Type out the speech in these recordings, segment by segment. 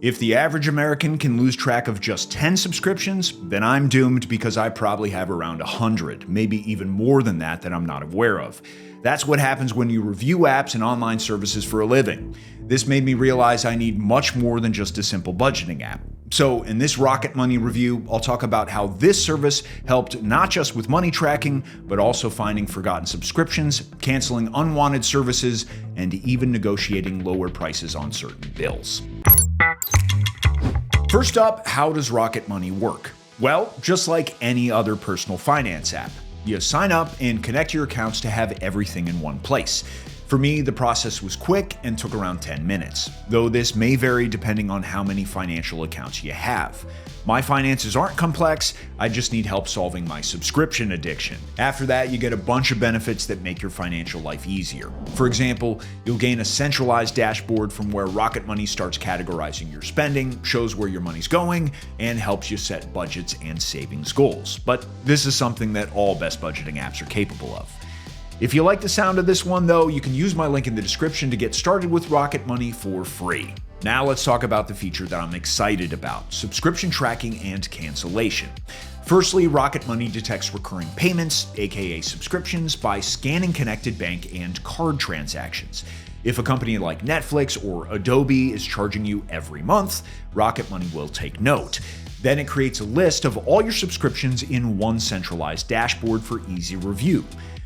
If the average American can lose track of just 10 subscriptions, then I'm doomed because I probably have around 100, maybe even more than that I'm not aware of. That's what happens when you review apps and online services for a living. This made me realize I need much more than just a simple budgeting app. So in this Rocket Money review, I'll talk about how this service helped not just with money tracking, but also finding forgotten subscriptions, canceling unwanted services, and even negotiating lower prices on certain bills. First up, how does Rocket Money work? Well, just like any other personal finance app. You sign up and connect your accounts to have everything in one place. For me, the process was quick and took around 10 minutes, though this may vary depending on how many financial accounts you have. My finances aren't complex, I just need help solving my subscription addiction. After that, you get a bunch of benefits that make your financial life easier. For example, you'll gain a centralized dashboard from where Rocket Money starts categorizing your spending, shows where your money's going, and helps you set budgets and savings goals. But this is something that all best budgeting apps are capable of. If you like the sound of this one, though, you can use my link in the description to get started with Rocket Money for free. Now let's talk about the feature that I'm excited about: subscription tracking and cancellation. Firstly, Rocket Money detects recurring payments, aka subscriptions, by scanning connected bank and card transactions. If a company like Netflix or Adobe is charging you every month, Rocket Money will take note. Then it creates a list of all your subscriptions in one centralized dashboard for easy review.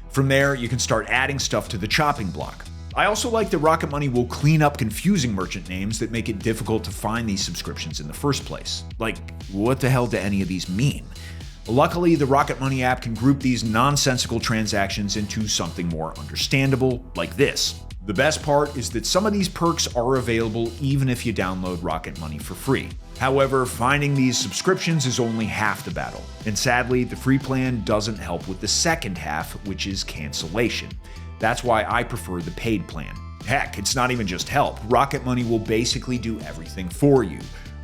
From there, you can start adding stuff to the chopping block. I also like that Rocket Money will clean up confusing merchant names that make it difficult to find these subscriptions in the first place. Like, what the hell do any of these mean? Luckily, the Rocket Money app can group these nonsensical transactions into something more understandable, like this. The best part is that some of these perks are available even if you download Rocket Money for free. However, finding these subscriptions is only half the battle, and sadly, the free plan doesn't help with the second half, which is cancellation. That's why I prefer the paid plan. Heck, it's not even just help. Rocket Money will basically do everything for you.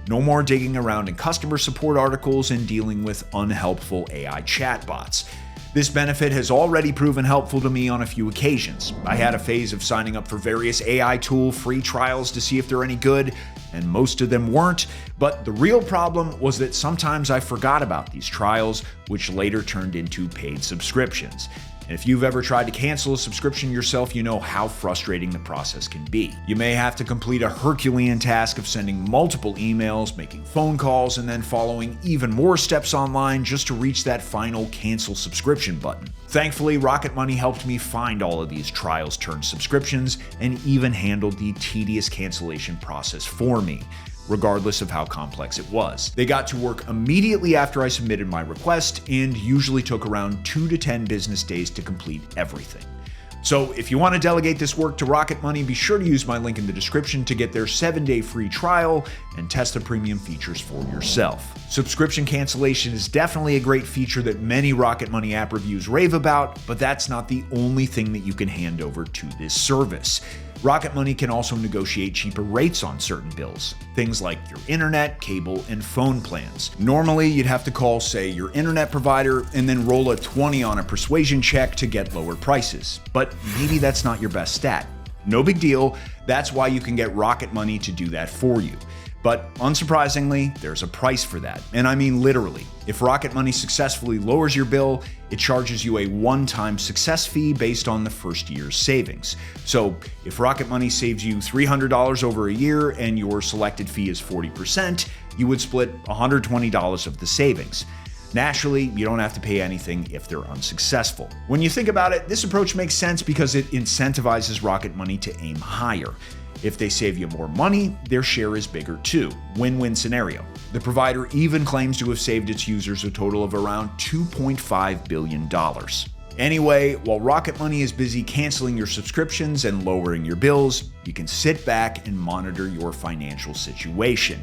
No more digging around in customer support articles and dealing with unhelpful AI chatbots. This benefit has already proven helpful to me on a few occasions. I had a phase of signing up for various AI tool free trials to see if they're any good, and most of them weren't. But the real problem was that sometimes I forgot about these trials, which later turned into paid subscriptions. And if you've ever tried to cancel a subscription yourself, you know how frustrating the process can be. You may have to complete a Herculean task of sending multiple emails, making phone calls, and then following even more steps online just to reach that final cancel subscription button. Thankfully, Rocket Money helped me find all of these trials turned subscriptions and even handled the tedious cancellation process for me, regardless of how complex it was. They got to work immediately after I submitted my request and usually took around 2 to 10 business days to complete everything. So if you want to delegate this work to Rocket Money, be sure to use my link in the description to get their 7-day free trial and test the premium features for yourself. Subscription cancellation is definitely a great feature that many Rocket Money app reviews rave about, but that's not the only thing that you can hand over to this service. Rocket Money can also negotiate cheaper rates on certain bills, things like your internet, cable, and phone plans. Normally, you'd have to call, say, your internet provider and then roll a 20 on a persuasion check to get lower prices. But maybe that's not your best stat. No big deal, that's why you can get Rocket Money to do that for you. But unsurprisingly, there's a price for that. And I mean literally. If Rocket Money successfully lowers your bill, it charges you a one-time success fee based on the first year's savings. So if Rocket Money saves you $300 over a year and your selected fee is 40%, you would split $120 of the savings. Naturally, you don't have to pay anything if they're unsuccessful. When you think about it, this approach makes sense because it incentivizes Rocket Money to aim higher. If they save you more money, their share is bigger too. Win-win scenario. The provider even claims to have saved its users a total of around $2.5 billion. Anyway, while Rocket Money is busy canceling your subscriptions and lowering your bills, you can sit back and monitor your financial situation.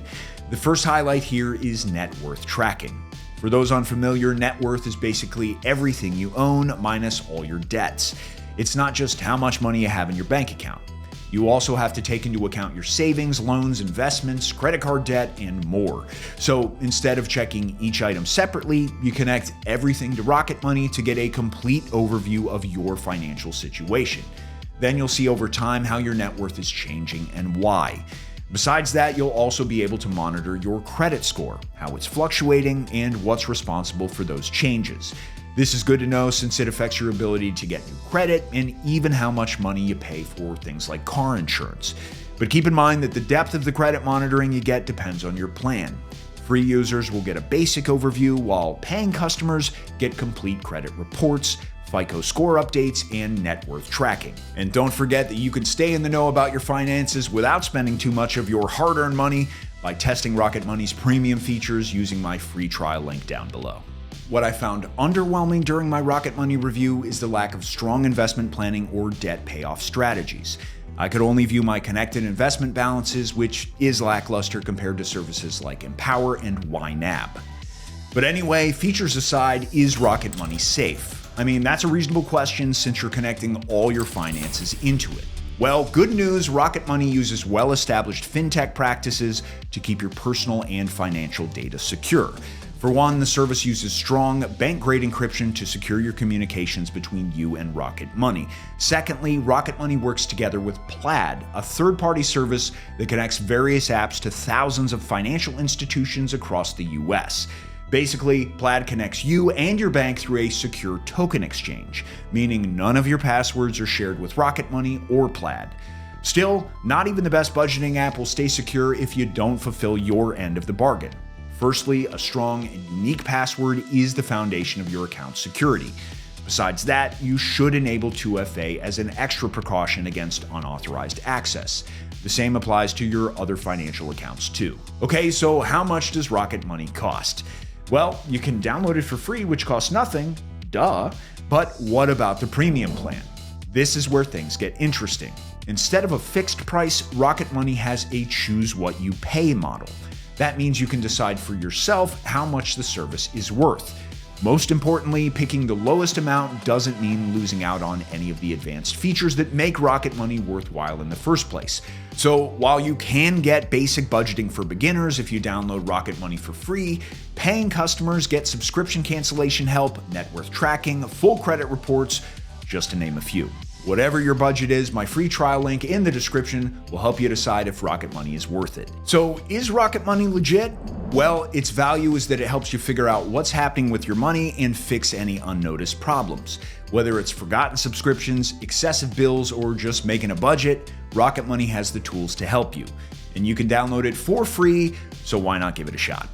The first highlight here is net worth tracking. For those unfamiliar, net worth is basically everything you own minus all your debts. It's not just how much money you have in your bank account. You also have to take into account your savings, loans, investments, credit card debt, and more. So instead of checking each item separately, you connect everything to Rocket Money to get a complete overview of your financial situation. Then you'll see over time how your net worth is changing and why. Besides that, you'll also be able to monitor your credit score, how it's fluctuating, and what's responsible for those changes. This is good to know since it affects your ability to get new credit and even how much money you pay for things like car insurance. But keep in mind that the depth of the credit monitoring you get depends on your plan. Free users will get a basic overview, while paying customers get complete credit reports, FICO score updates, and net worth tracking. And don't forget that you can stay in the know about your finances without spending too much of your hard-earned money by testing Rocket Money's premium features using my free trial link down below. What I found underwhelming during my Rocket Money review is the lack of strong investment planning or debt payoff strategies. I could only view my connected investment balances, which is lackluster compared to services like Empower and YNAB. But anyway, features aside, is Rocket Money safe? I mean, that's a reasonable question since you're connecting all your finances into it. Well, good news, Rocket Money uses well-established fintech practices to keep your personal and financial data secure. For one, the service uses strong bank-grade encryption to secure your communications between you and Rocket Money. Secondly, Rocket Money works together with Plaid, a third-party service that connects various apps to thousands of financial institutions across the US. Basically, Plaid connects you and your bank through a secure token exchange, meaning none of your passwords are shared with Rocket Money or Plaid. Still, not even the best budgeting app will stay secure if you don't fulfill your end of the bargain. Firstly, a strong and unique password is the foundation of your account's security. Besides that, you should enable 2FA as an extra precaution against unauthorized access. The same applies to your other financial accounts too. Okay, so how much does Rocket Money cost? Well, you can download it for free, which costs nothing, duh. But what about the premium plan? This is where things get interesting. Instead of a fixed price, Rocket Money has a choose what you pay model. That means you can decide for yourself how much the service is worth. Most importantly, picking the lowest amount doesn't mean losing out on any of the advanced features that make Rocket Money worthwhile in the first place. So while you can get basic budgeting for beginners if you download Rocket Money for free, paying customers get subscription cancellation help, net worth tracking, full credit reports, just to name a few. Whatever your budget is, my free trial link in the description will help you decide if Rocket Money is worth it. So is Rocket Money legit? Well, its value is that it helps you figure out what's happening with your money and fix any unnoticed problems. Whether it's forgotten subscriptions, excessive bills, or just making a budget, Rocket Money has the tools to help you. And you can download it for free, so why not give it a shot?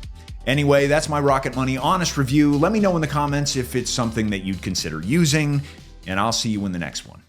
Anyway, that's my Rocket Money honest review. Let me know in the comments if it's something that you'd consider using, and I'll see you in the next one.